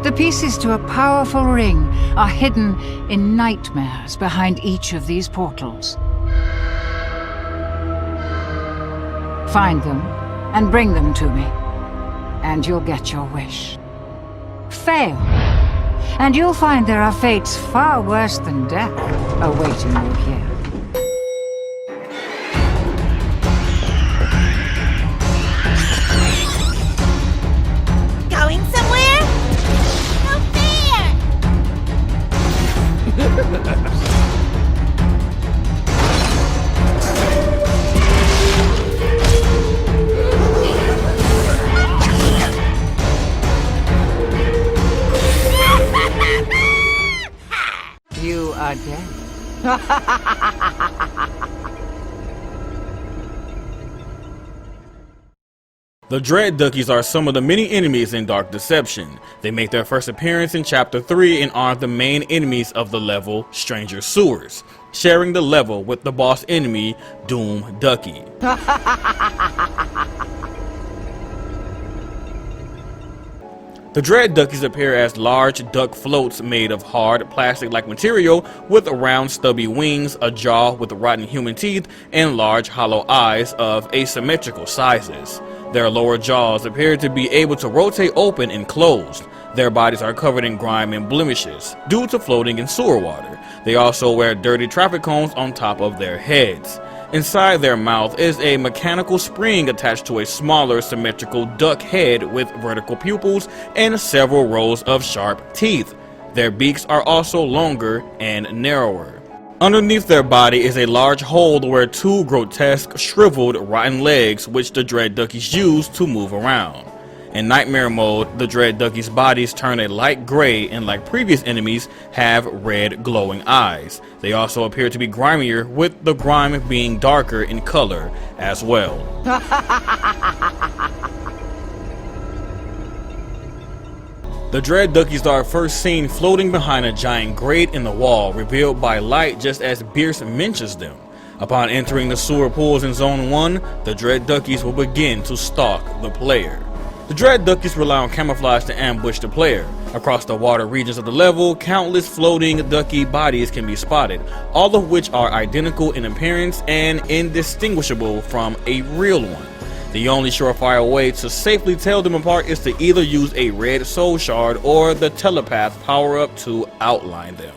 The pieces to a powerful ring are hidden in nightmares behind each of these portals. Find them and bring them to me, and you'll get your wish. Fail, and you'll find there are fates far worse than death awaiting you here. Going somewhere? No fair! You are dead. The Dread Duckies are some of the many enemies in Dark Deception. They make their first appearance in Chapter 3 and are the main enemies of the level Stranger Sewers, sharing the level with the boss enemy Dread Ducky. The Dread Duckies appear as large duck floats made of hard, plastic-like material with round, stubby wings, a jaw with rotten human teeth, and large, hollow eyes of asymmetrical sizes. Their lower jaws appear to be able to rotate open and closed. Their bodies are covered in grime and blemishes due to floating in sewer water. They also wear dirty traffic cones on top of their heads. Inside their mouth is a mechanical spring attached to a smaller symmetrical duck head with vertical pupils and several rows of sharp teeth. Their beaks are also longer and narrower. Underneath their body is a large hole where two grotesque, shriveled, rotten legs which the Dread Duckies use to move around. In Nightmare mode, the Dread Duckies' bodies turn a light gray and, like previous enemies, have red glowing eyes. They also appear to be grimier, with the grime being darker in color as well. The Dread Duckies are first seen floating behind a giant grate in the wall, revealed by light just as Bierce mentions them. Upon entering the sewer pools in Zone 1, the Dread Duckies will begin to stalk the player. The Dread Duckies rely on camouflage to ambush the player. Across the water regions of the level, countless floating ducky bodies can be spotted, all of which are identical in appearance and indistinguishable from a real one. The only surefire way to safely tell them apart is to either use a red soul shard or the telepath power-up to outline them.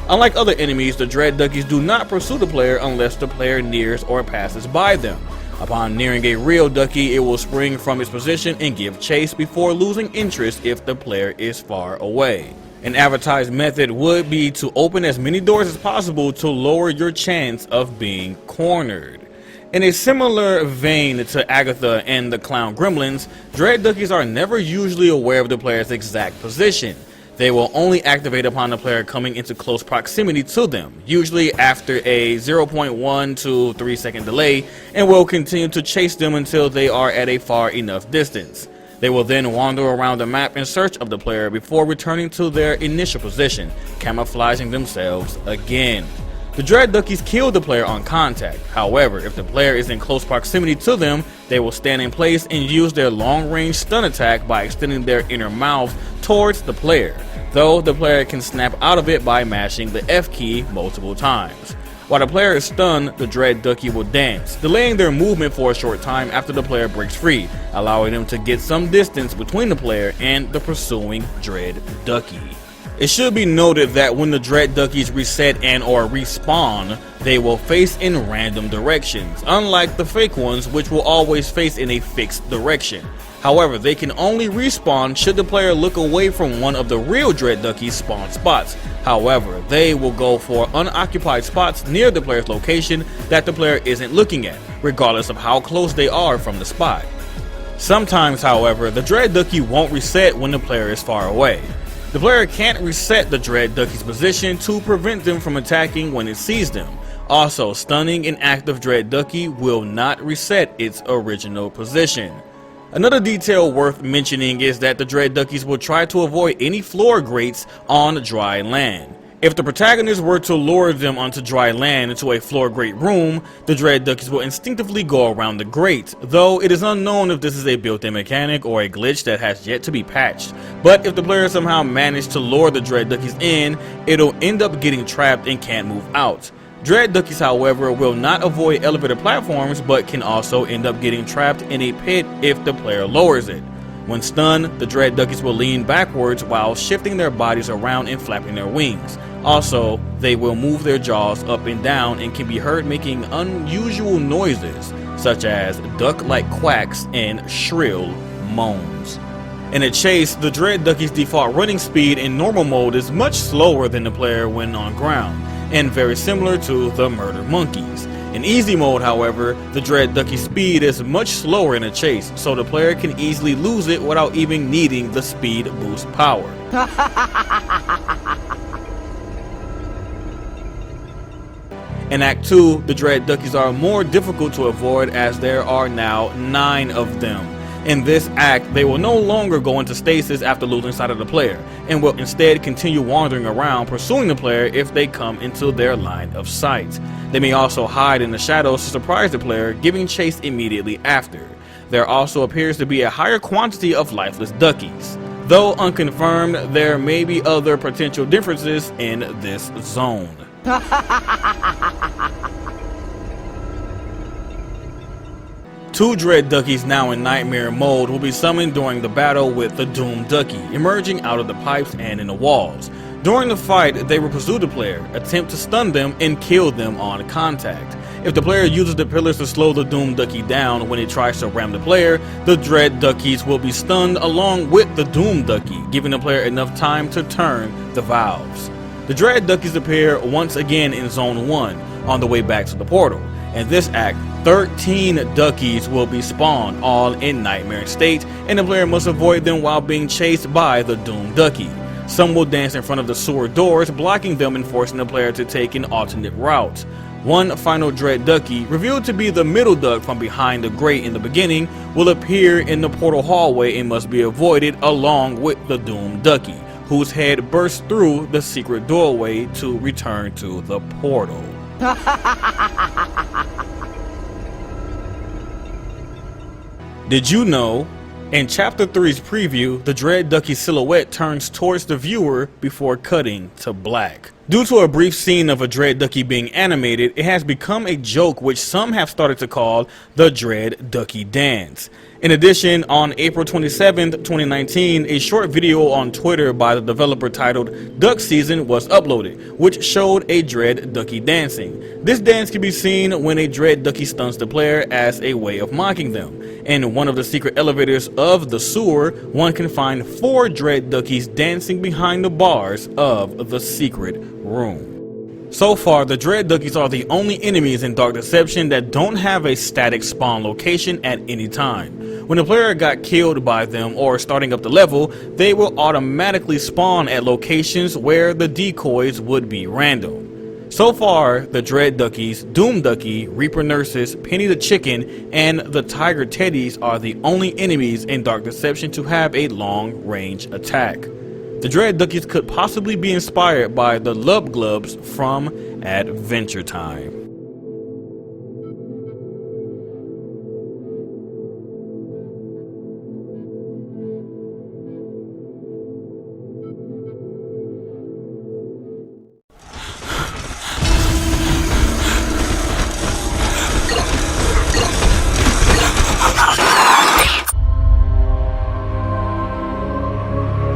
Unlike other enemies, the Dread Duckies do not pursue the player unless the player nears or passes by them. Upon nearing a real ducky, it will spring from its position and give chase before losing interest if the player is far away. An advertised method would be to open as many doors as possible to lower your chance of being cornered. In a similar vein to Agatha and the Clown Gremlins, Dread Duckies are never usually aware of the player's exact position. They will only activate upon the player coming into close proximity to them, usually after a 0.1 to 3 second delay, and will continue to chase them until they are at a far enough distance. They will then wander around the map in search of the player before returning to their initial position, camouflaging themselves again. The Dread Duckies kill the player on contact. However, if the player is in close proximity to them, they will stand in place and use their long-range stun attack by extending their inner mouth towards the player, though the player can snap out of it by mashing the F key multiple times. While the player is stunned, the Dread Ducky will dance, delaying their movement for a short time after the player breaks free, allowing them to get some distance between the player and the pursuing Dread Ducky. It should be noted that when the Dread Duckies reset and or respawn, they will face in random directions, unlike the fake ones which will always face in a fixed direction. However, they can only respawn should the player look away from one of the real Dread Duckies' spawn spots. However, they will go for unoccupied spots near the player's location that the player isn't looking at, regardless of how close they are from the spot. Sometimes, however, the Dread Ducky won't reset when the player is far away. The player can't reset the Dread Ducky's position to prevent them from attacking when it sees them. Also, stunning an active Dread Ducky will not reset its original position. Another detail worth mentioning is that the Dread Duckies will try to avoid any floor grates on dry land. If the protagonist were to lure them onto dry land into a floor grate room, the Dread Duckies will instinctively go around the grate, though it is unknown if this is a built-in mechanic or a glitch that has yet to be patched. But if the player somehow managed to lure the Dread Duckies in, it'll end up getting trapped and can't move out. Dread Duckies, however, will not avoid elevator platforms, but can also end up getting trapped in a pit if the player lowers it. When stunned, the Dread Duckies will lean backwards while shifting their bodies around and flapping their wings. Also, they will move their jaws up and down and can be heard making unusual noises, such as duck-like quacks and shrill moans. In a chase, the Dread Duckies' default running speed in normal mode is much slower than the player when on ground, and very similar to the murder monkeys. In easy mode, however, the Dread Ducky's speed is much slower in a chase, so the player can easily lose it without even needing the speed boost power. In Act 2, the Dread Duckies are more difficult to avoid as there are now 9 of them. In this act, they will no longer go into stasis after losing sight of the player, and will instead continue wandering around pursuing the player if they come into their line of sight. They may also hide in the shadows to surprise the player, giving chase immediately after. There also appears to be a higher quantity of lifeless duckies. Though unconfirmed, there may be other potential differences in this zone. 2 Dread Duckies now in Nightmare mode will be summoned during the battle with the Doom Ducky, emerging out of the pipes and in the walls. During the fight, they will pursue the player, attempt to stun them, and kill them on contact. If the player uses the pillars to slow the Doom Ducky down when it tries to ram the player, the Dread Duckies will be stunned along with the Doom Ducky, giving the player enough time to turn the valves. The Dread Duckies appear once again in Zone 1, on the way back to the portal. In this act, 13 duckies will be spawned, all in nightmare state, and the player must avoid them while being chased by the Doom Ducky. Some will dance in front of the sewer doors, blocking them and forcing the player to take an alternate route. One final Dread Ducky, revealed to be the middle duck from behind the grate in the beginning, will appear in the portal hallway and must be avoided along with the Doom Ducky, whose head bursts through the secret doorway to return to the portal. Did you know? In Chapter 3's preview, the Dread Ducky silhouette turns towards the viewer before cutting to black. Due to a brief scene of a Dread Ducky being animated, it has become a joke which some have started to call the Dread Ducky Dance. In addition, on April 27, 2019, a short video on Twitter by the developer titled Duck Season was uploaded, which showed a Dread Ducky dancing. This dance can be seen when a Dread Ducky stuns the player as a way of mocking them. In one of the secret elevators of the sewer, one can find 4 Dread Duckies dancing behind the bars of the secret room. So far, the Dread Duckies are the only enemies in Dark Deception that don't have a static spawn location at any time. When the player got killed by them or starting up the level, they will automatically spawn at locations where the decoys would be random. So far, the Dread Duckies, Doom Ducky, Reaper Nurses, Penny the Chicken, and the Tiger Teddies are the only enemies in Dark Deception to have a long-range attack. The Dread Duckies could possibly be inspired by the Lub Glubs from Adventure Time.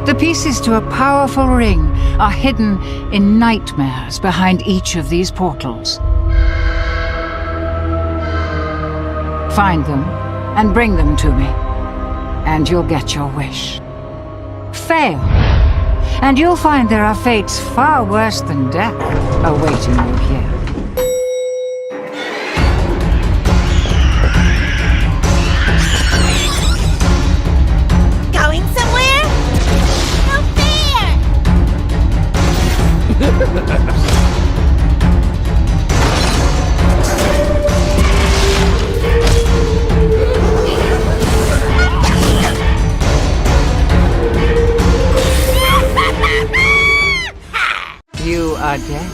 The pieces to a powerful ring are hidden in nightmares behind each of these portals. Find them and bring them to me, and you'll get your wish. Fail, and you'll find there are fates far worse than death awaiting you here. Going somewhere? No fair! You again.